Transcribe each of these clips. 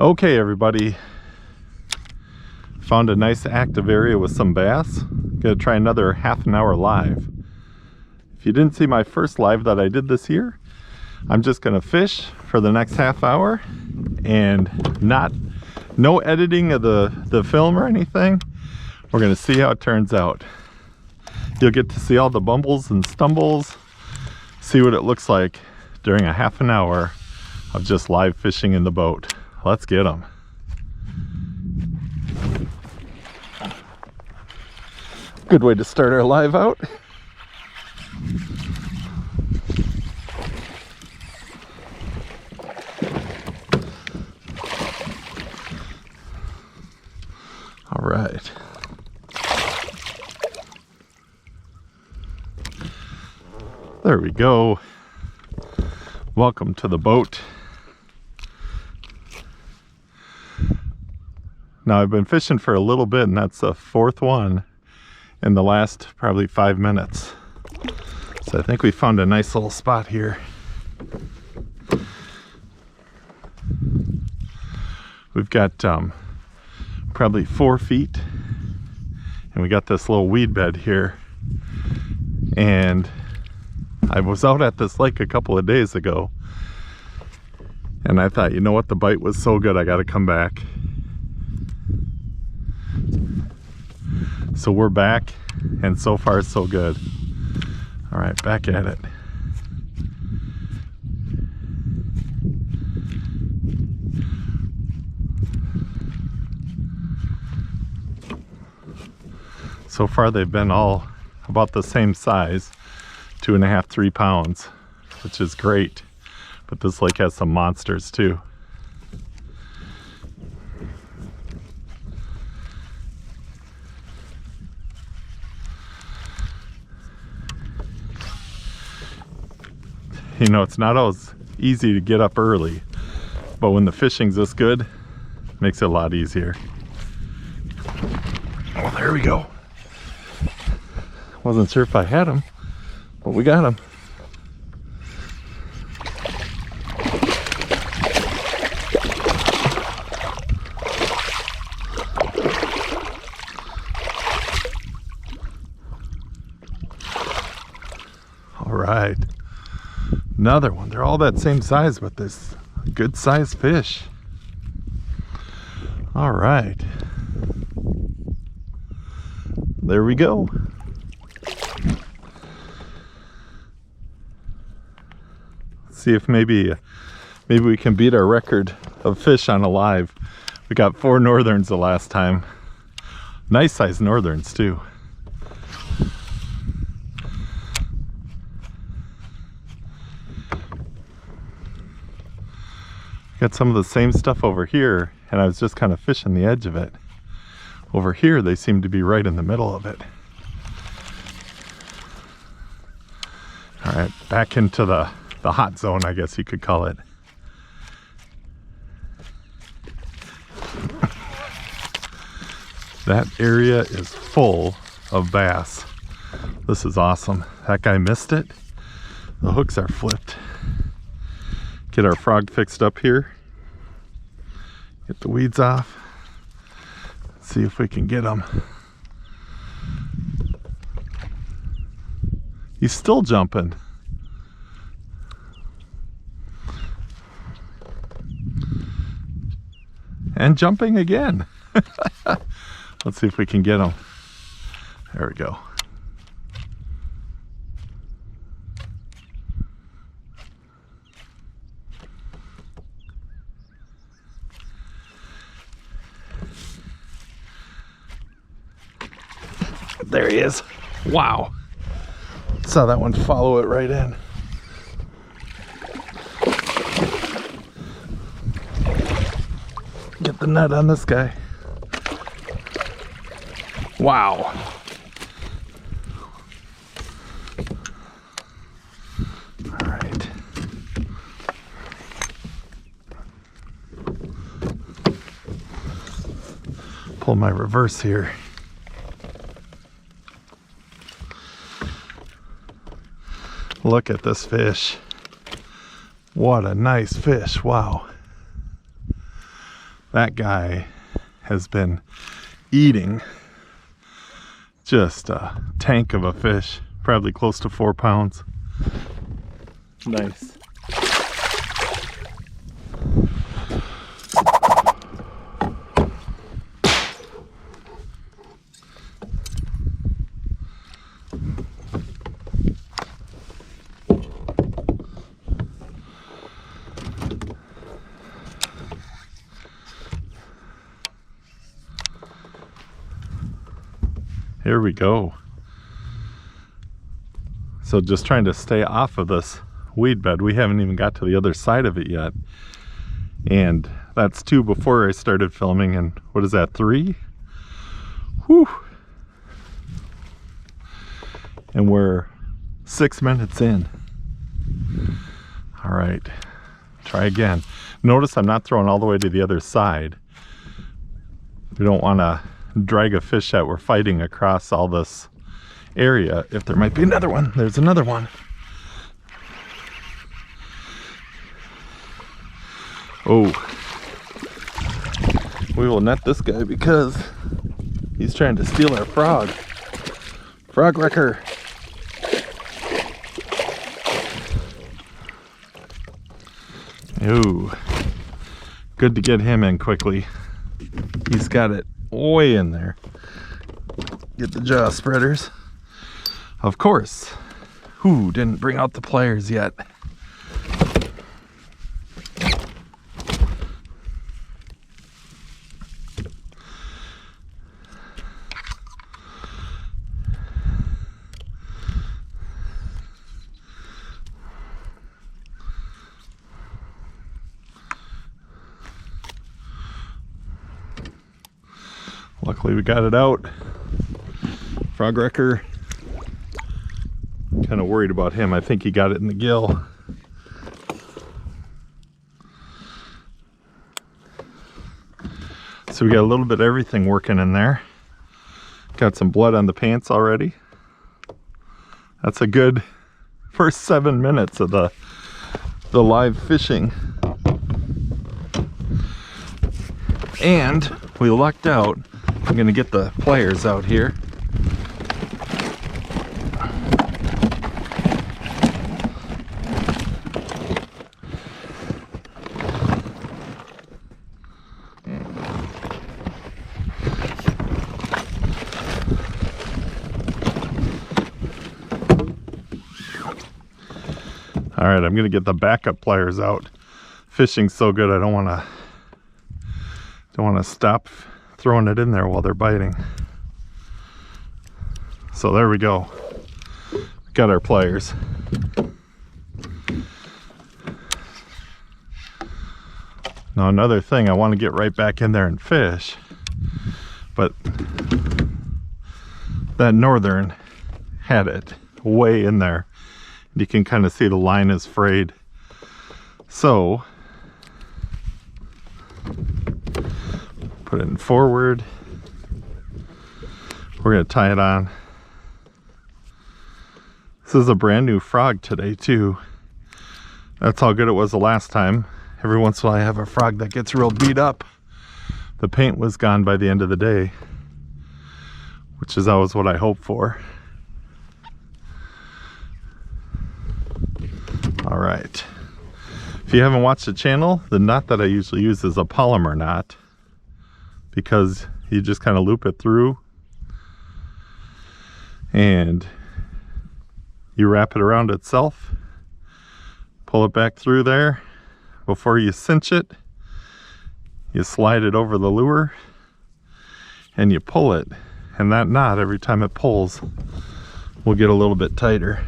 Okay, everybody, found a nice active area with some bass. Gonna try another half an hour live. If you didn't see my first live that I did this year, I'm just gonna fish for the next half hour and no editing of the film or anything. We're gonna see how it turns out. You'll get to see all the bumbles and stumbles, see what it looks like during a half an hour of just live fishing in the boat. Let's get them. Good way to start our live out. All right. There we go. Welcome to the boat. Now I've been fishing for a little bit, and that's the fourth one in the last probably 5 minutes. So I think we found a nice little spot here. We've got probably 4 feet, and we got this little weed bed here. And I was out at this lake a couple of days ago, and I thought, you know what, the bite was so good, I got to come back. So we're back, and so far so good. All right, back at it. So far they've been all about the same size, 2.5, 3 pounds, which is great. But this lake has some monsters too. You know, it's not always easy to get up early, but when the fishing's this good, it makes it a lot easier. Oh, there we go. Wasn't sure if I had him, but we got him. All right. Another one. They're all that same size, but this good sized fish. All right. There we go. See if maybe we can beat our record of fish on a live. We got 4 northerns the last time. Nice sized northerns too. Got some of the same stuff over here, and I was just kind of fishing the edge of it. Over here they seem to be right in the middle of it. All right, back into the hot zone, I guess you could call it. That area is full of bass. This is awesome. That guy missed it. The hooks are flipped. Get our frog fixed up here. Get the weeds off. See if we can get him. He's still jumping. And jumping again. Let's see if we can get him. There we go. There he is. Wow. Saw that one follow it right in. Get the net on this guy. Wow. All right. Pull my reverse here. Look at this fish. What a nice fish. Wow. That guy has been eating just a tank of a fish, probably close to 4 pounds. Nice. Here we go. So just trying to stay off of this weed bed. We haven't even got to the other side of it yet. And that's 2 before I started filming, and what is that, 3? Whew. And we're 6 minutes in. All right, try again. Notice I'm not throwing all the way to the other side. We don't want to drag a fish that we're fighting across all this area. If there might be another one, there's another one. Oh, we will net this guy because he's trying to steal our frog. Frog wrecker. Ooh, good to get him in quickly. He's got it way in there. Get the jaw spreaders. Of course. Who didn't bring out the pliers yet? Luckily we got it out. Frog wrecker. Kind of worried about him. I think he got it in the gill. So we got a little bit of everything working in there. Got some blood on the pants already. That's a good first 7 minutes of the live fishing. And we lucked out. I'm gonna get the pliers out here. All right, I'm gonna get the backup pliers out. Fishing's so good, I don't wanna stop throwing it in there while they're biting. So there we go. Got our pliers. Now another thing, I want to get right back in there and fish, but that northern had it way in there. You can kind of see the line is frayed. So put it in forward. We're gonna tie it on. This is a brand new frog today too. That's how good it was the last time. Every once in a while I have a frog that gets real beat up. The paint was gone by the end of the day, which is always what I hope for. All right. If you haven't watched the channel, the knot that I usually use is a polymer knot, because you just kind of loop it through and you wrap it around itself, pull it back through there. Before you cinch it, you slide it over the lure and you pull it, and that knot, every time it pulls, will get a little bit tighter.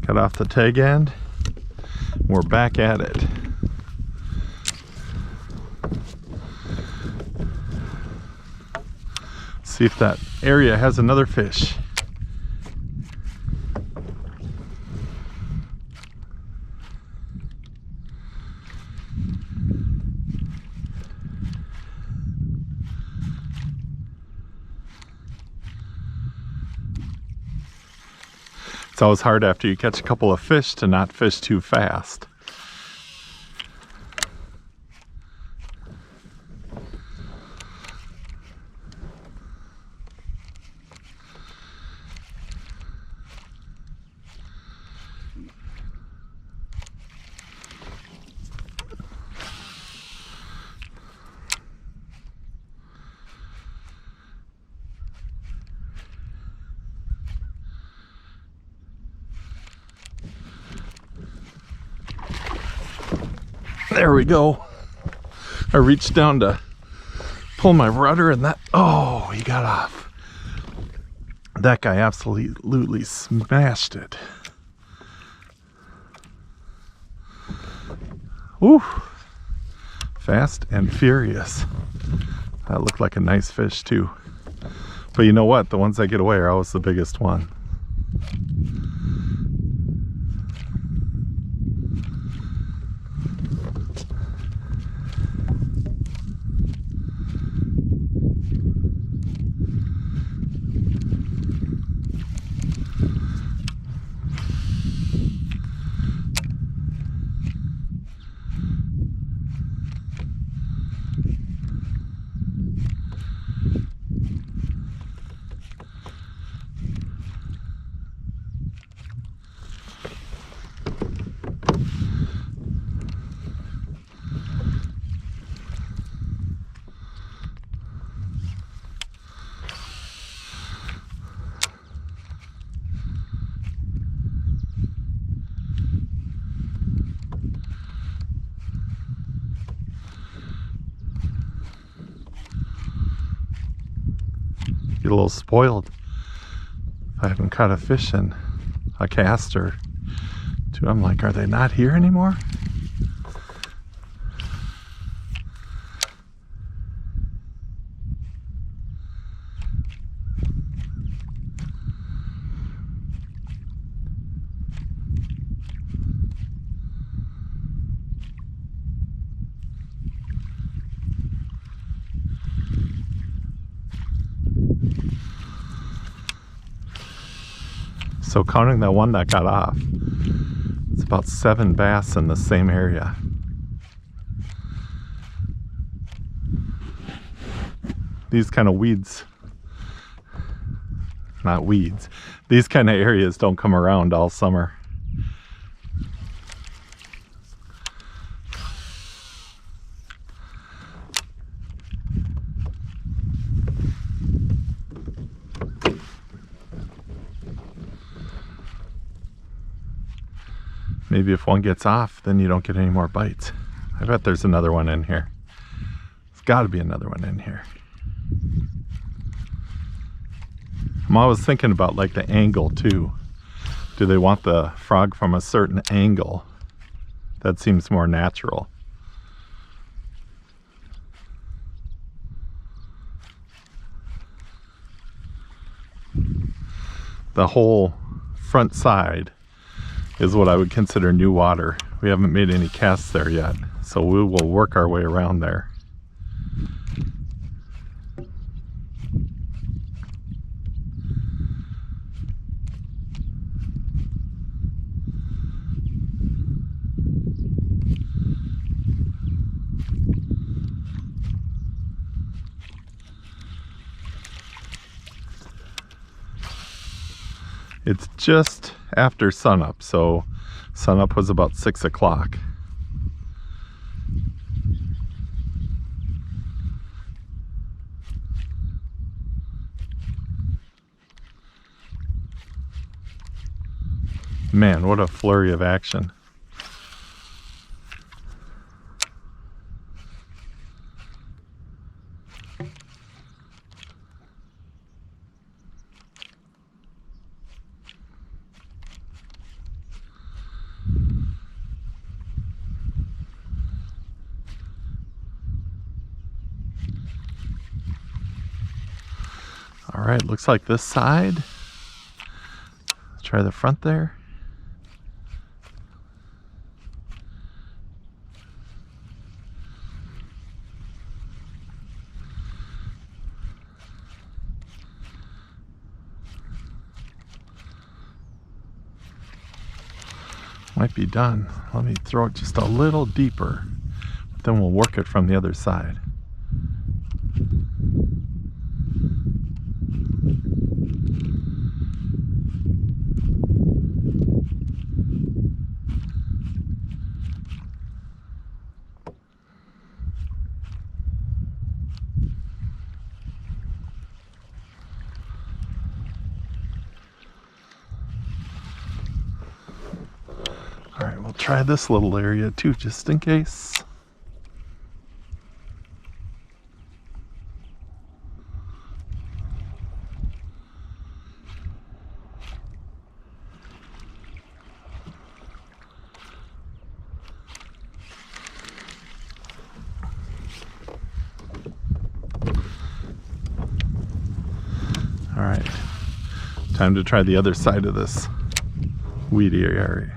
Cut off the tag end. We're back at it. See if that area has another fish. It's always hard after you catch a couple of fish to not fish too fast. There we go. I reached down to pull my rudder and that, oh, he got off. That guy absolutely smashed it. Woo! Fast and furious. That looked like a nice fish too. But you know what? The ones that get away are always the biggest one. Get a little spoiled if I haven't caught a fish in a cast or two. I'm like, are they not here anymore? So counting that one that got off, it's about 7 bass in the same area. These kind of weeds, not weeds, these kind of areas don't come around all summer. Maybe if one gets off, then you don't get any more bites. I bet there's another one in here. There's got to be another one in here. I'm always thinking about like the angle too. Do they want the frog from a certain angle? That seems more natural. The whole front side is what I would consider new water. We haven't made any casts there yet, so we will work our way around there. It's just after sunup, so sunup was about 6 o'clock. Man, what a flurry of action. All right, looks like this side. Let's try the front there. Might be done. Let me throw it just a little deeper, then we'll work it from the other side. All right, we'll try this little area too, just in case. All right, time to try the other side of this weedy area.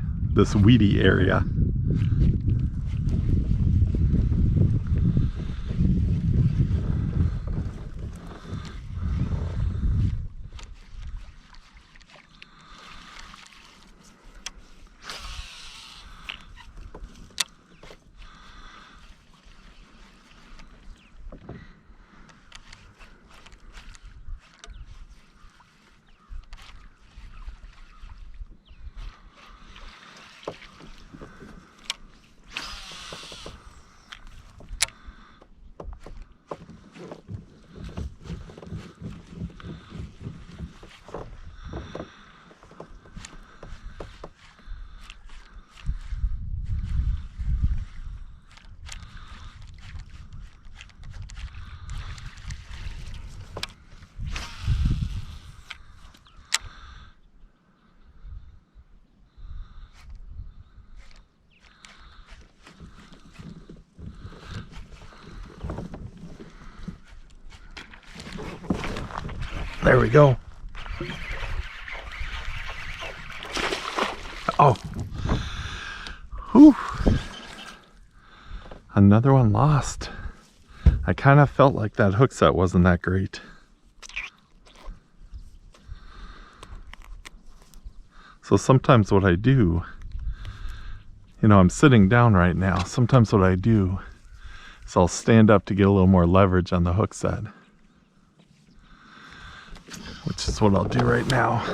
There we go. Oh. Whew. Another one lost. I kind of felt like that hook set wasn't that great. So sometimes what I do, you know, I'm sitting down right now. Sometimes what I do is I'll stand up to get a little more leverage on the hook set, which is what I'll do right now.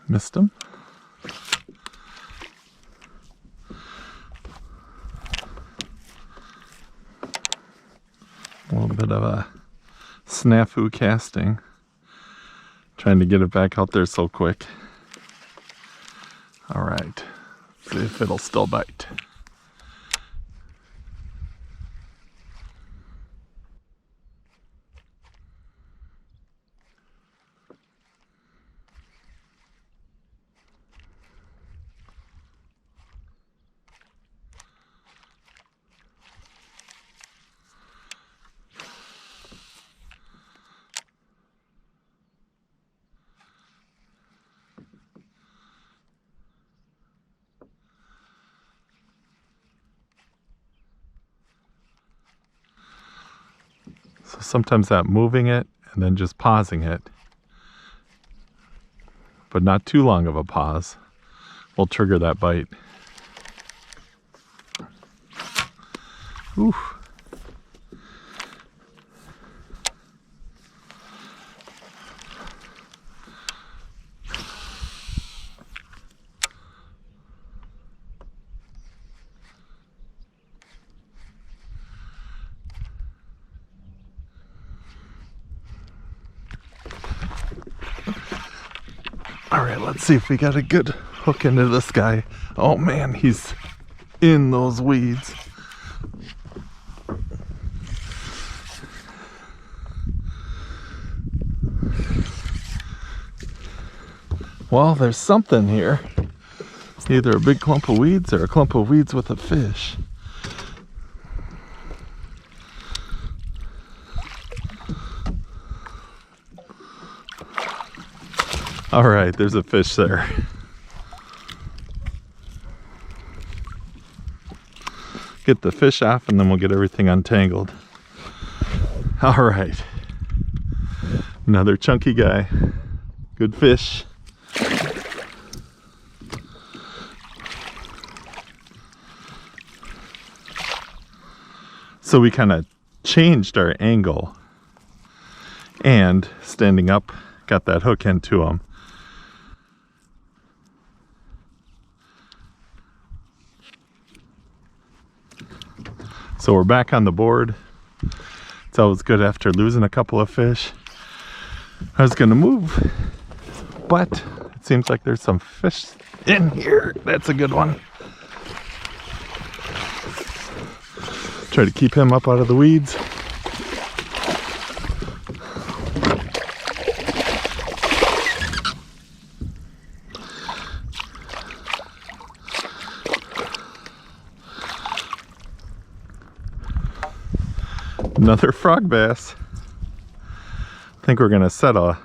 Missed him. A little bit of a snafu casting. Trying to get it back out there so quick. All right, see if it'll still bite. So sometimes that moving it and then just pausing it, but not too long of a pause, will trigger that bite. Oof. All right, let's see if we got a good hook into this guy. Oh man, he's in those weeds. Well, there's something here. Either a big clump of weeds or a clump of weeds with a fish. All right, there's a fish there. Get the fish off and then we'll get everything untangled. All right. Another chunky guy. Good fish. So we kind of changed our angle and standing up, got that hook into him. So we're back on the board. It's always good after losing a couple of fish. I was gonna move, but it seems like there's some fish in here. That's a good one. Try to keep him up out of the weeds. Another frog bass. I think we're gonna set a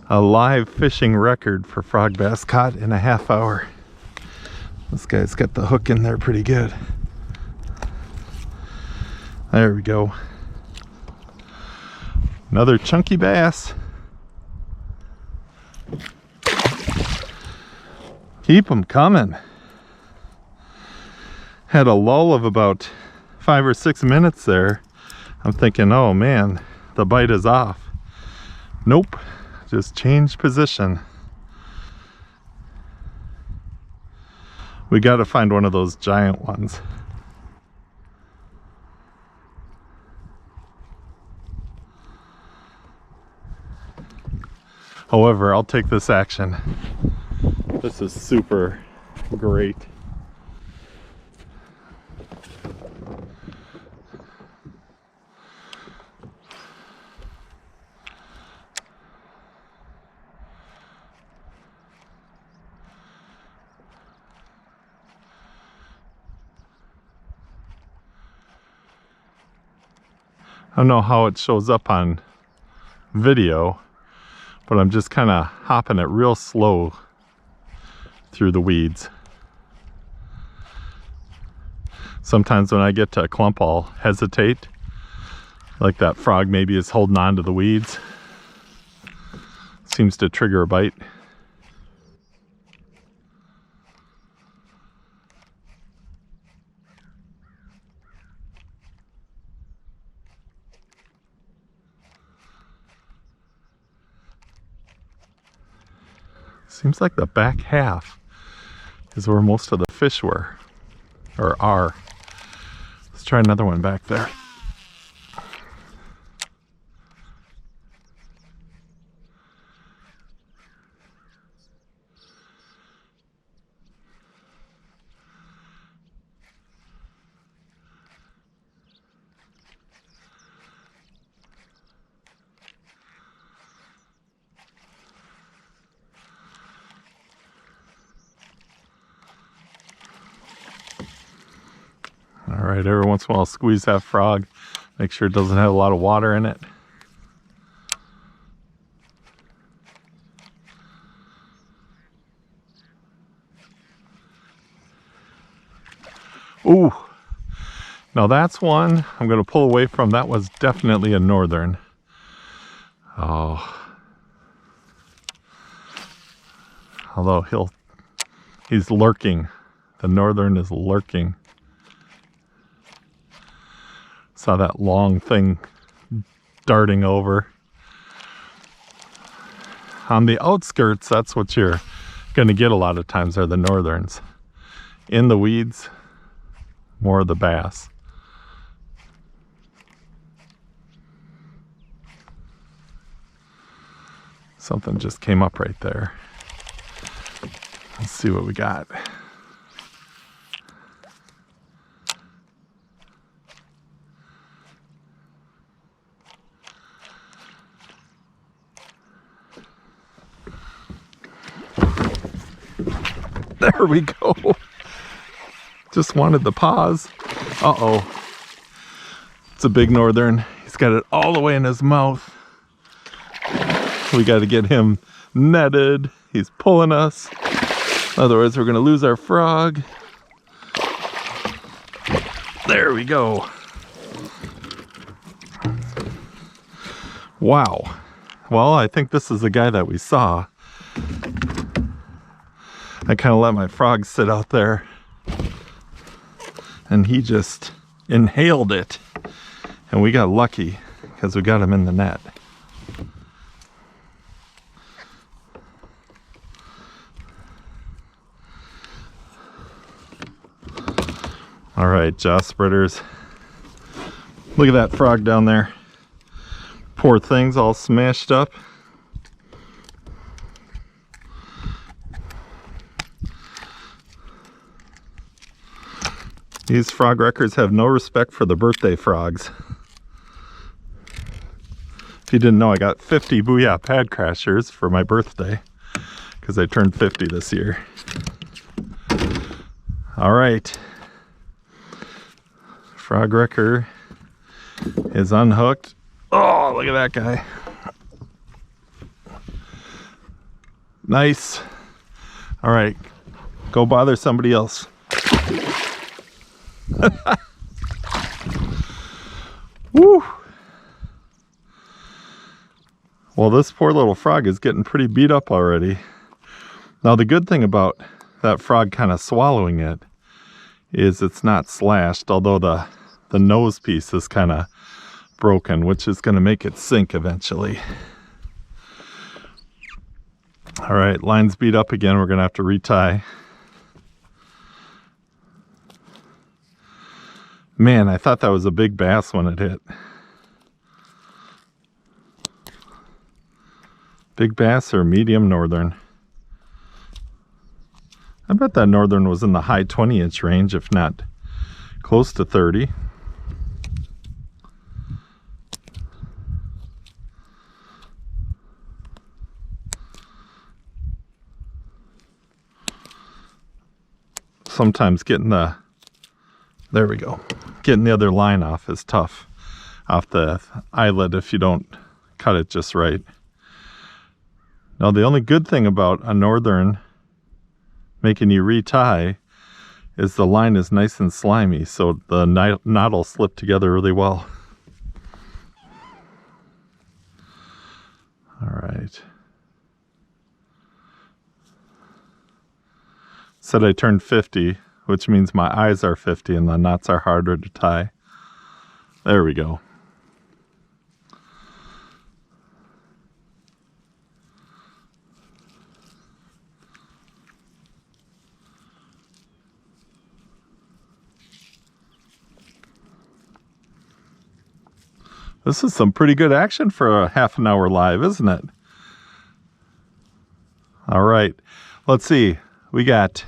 live fishing record for frog bass caught in a half hour. This guy's got the hook in there pretty good. There we go. Another chunky bass. Keep them coming. Had a lull of about 5 or 6 minutes there. I'm thinking, oh man, the bite is off. Nope, just changed position. We got to find one of those giant ones. However, I'll take this action. This is super great. I don't know how it shows up on video, but I'm just kind of hopping it real slow through the weeds. Sometimes when I get to a clump, I'll hesitate, like that frog maybe is holding on to the weeds. Seems to trigger a bite. Seems like the back half is where most of the fish were, or are. Let's try another one back there. All right, every once in a while, squeeze that frog. Make sure it doesn't have a lot of water in it. Ooh, now that's one I'm gonna pull away from. That was definitely a northern. Oh, although he's lurking. The northern is lurking. Saw that long thing darting over. On the outskirts, that's what you're gonna get a lot of times, are the northerns. In the weeds, more of the bass. Something just came up right there. Let's see what we got. There we go. Just wanted the pause. Uh-oh. It's a big northern. He's got it all the way in his mouth. We got to get him netted. He's pulling us. Otherwise, we're going to lose our frog. There we go. Wow. Well, I think this is the guy that we saw. I kind of let my frog sit out there, and he just inhaled it, and we got lucky because we got him in the net. All right, jaw spreaders, Look at that frog down there. Poor thing's all smashed up. These frog wreckers have no respect for the birthday frogs. If you didn't know, I got 50 Booyah Pad Crashers for my birthday because I turned 50 this year. All right. Frog wrecker is unhooked. Oh, look at that guy. Nice. All right, go bother somebody else. Woo! Well, this poor little frog is getting pretty beat up already. Now, the good thing about that frog kind of swallowing it is it's not slashed, although the nose piece is kind of broken, which is going to make it sink eventually. All right, line's beat up again. We're going to have to retie. Man, I thought that was a big bass when it hit. Big bass or medium northern? I bet that northern was in the high 20-inch range, if not close to 30. Sometimes getting the, there we go, getting the other line off is tough, off the eyelet if you don't cut it just right. Now, the only good thing about a northern making you retie is the line is nice and slimy, so the knot will slip together really well. All right. Said I turned 50, which means my eyes are 50 and the knots are harder to tie. There we go. This is some pretty good action for a half an hour live, isn't it? All right, let's see. We got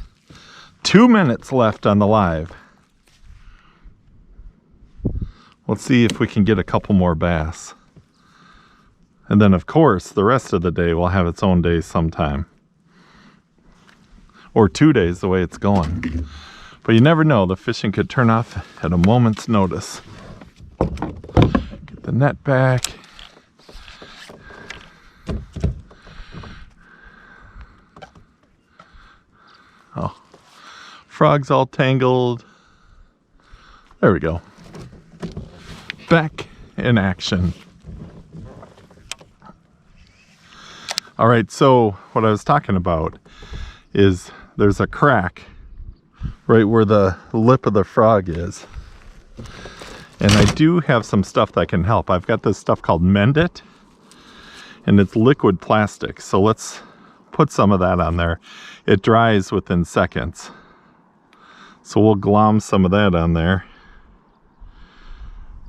2 minutes left on the live. Let's see if we can get a couple more bass. And then, of course, the rest of the day will have its own day sometime. Or 2 days, the way it's going. But you never know, the fishing could turn off at a moment's notice. Get the net back. Oh, frog's all tangled. There we go. Back in action. All right, so what I was talking about is there's a crack right where the lip of the frog is. And I do have some stuff that can help. I've got this stuff called Mend It, and it's liquid plastic. So let's put some of that on there. It dries within seconds. So we'll glom some of that on there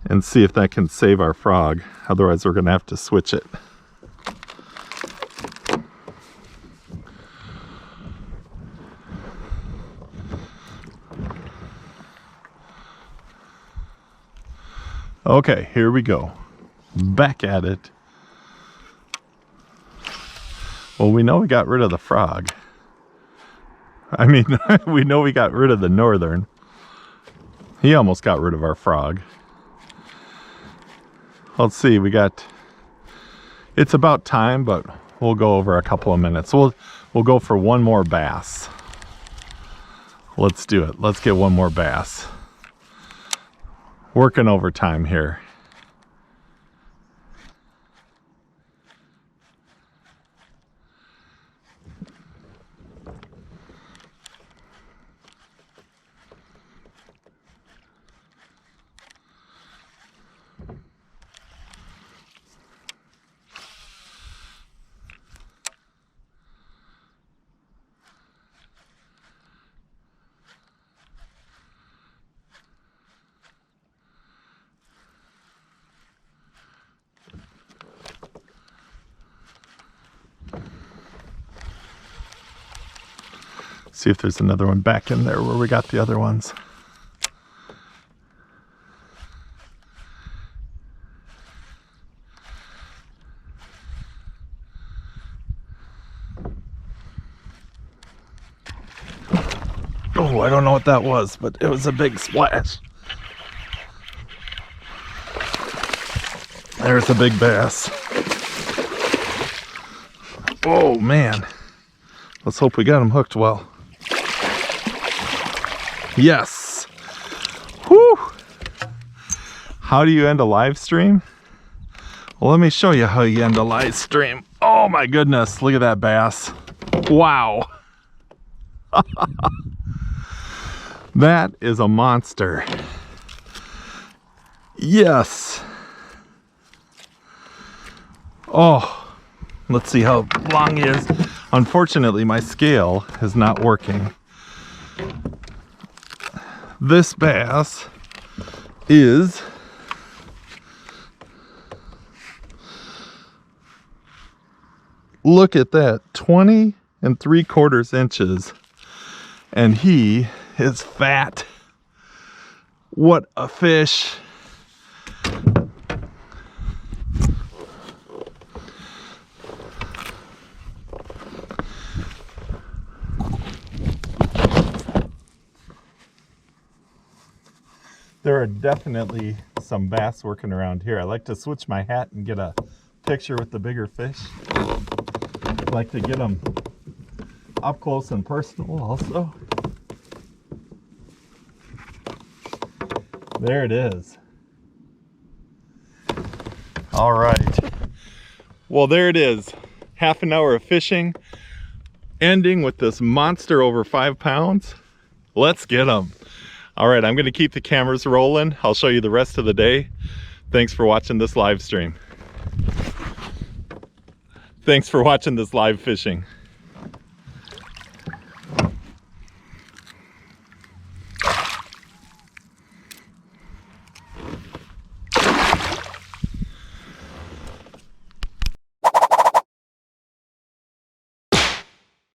and see if that can save our frog. Otherwise, we're gonna have to switch it. Okay, here we go. Back at it. Well, we know we got rid of the frog. I mean, we know we got rid of the northern. He almost got rid of our frog. Let's see, we got, it's about time, but we'll go over a couple of minutes. We'll go for one more bass. Let's do it. Let's get one more bass. Working overtime here. See if there's another one back in there where we got the other ones. Oh, I don't know what that was, but it was a big splash. There's a big bass. Oh man, let's hope we got him hooked well. Yes. Whew. How do you end a live stream? Well, let me show you how you end a live stream. Oh my goodness, look at that bass. Wow. That is a monster. Yes. Oh, let's see how long he is. Unfortunately, my scale is not working. This bass is look at that, 20 3/4 inches. And he is fat. What a fish. There are definitely some bass working around here. I like to switch my hat and get a picture with the bigger fish. I like to get them up close and personal also. There it is. All right. Well, there it is. Half an hour of fishing, ending with this monster over 5 pounds. Let's get them. All right, I'm going to keep the cameras rolling. I'll show you the rest of the day. Thanks for watching this live stream. Thanks for watching this live fishing.